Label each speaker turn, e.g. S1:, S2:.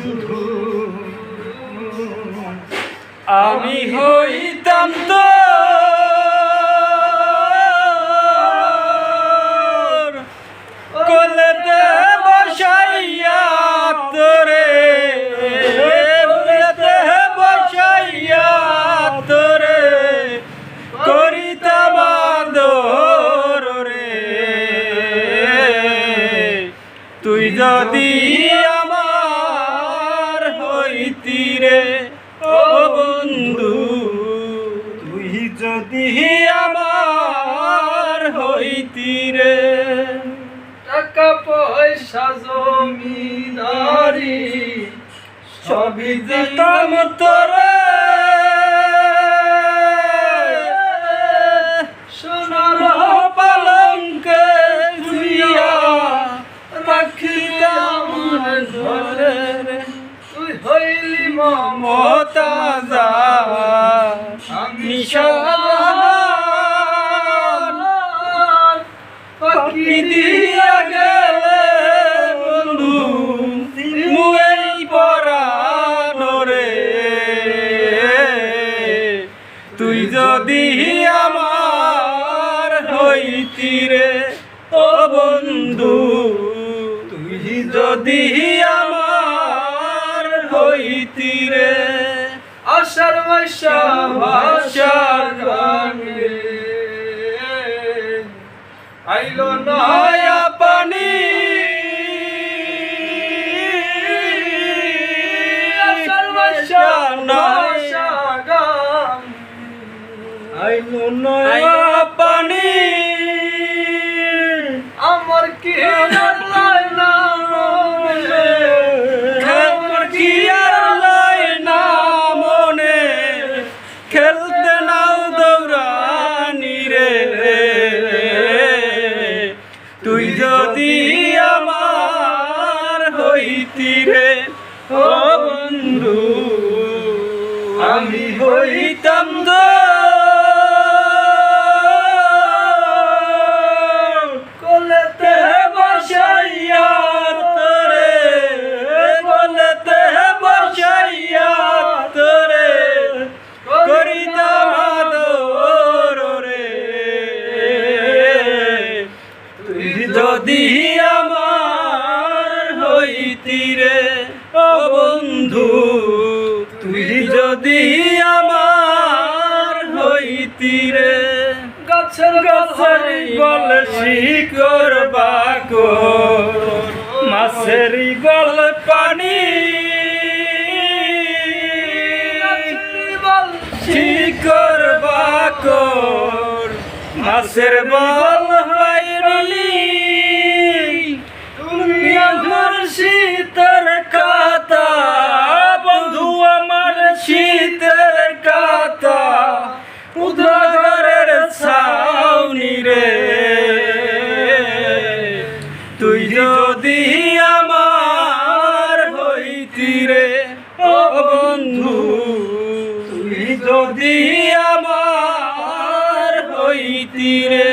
S1: বন্ধু
S2: আমি হইতাম তো কোলেতে বসাইয়া তোরে, কোলেতে বসাইয়া তোরে করিতাম আদর রে। তুই যদি আমার হইতি রে ও বন্ধু, তুই যদি আমার হইতি রে।
S1: টাকা পয়সা জমিদারি
S2: সবই দিতাম তোরে,
S1: সোনার
S2: পালঙ্কে শুইয়া রাখিতাম ধরে।
S1: তুই হইলি
S2: মমতাজা নিশান পাখি দিয়া গেলে বন্ধু মুই পরাণ রে। তুই যদি আমার হইতি রে ও বন্ধু, তুই যদি আমার হইতি রে।
S1: আশার ভাষা ভাষার গানে আইলো
S2: নয়া পানি,
S1: আশার ভাষা ভাষা গান
S2: আইলো নয়া পানি।
S1: আমার কি লাই না মনে,
S2: আমার কি আর লাই না মনে, খেলতে নাও দৌড়ানি রে। তুই যদি আমার হইতি রে ও বন্ধু, আমি হইতাম তো কোলেতে বসাইয়া তোরে, কোলেতে বসাইয়া তোরে করিতাম আদর রে। তুই যদি আমার হইতি রে ও বন্ধু, তুই যদি আমার হইতি রে।
S1: গাছের
S2: গাছের গল শিকড় বাকর, মাছের গল পানি, শিকড় বাকর মাছের বল হইরলি। তুমি আমার শীতের কাতা বন্ধু, আমার শীতের কাতা উদরের ছাউনি রে। তুই যদি আমার হইতি রে ও বন্ধু, তুই যদি আমার হইতি রে।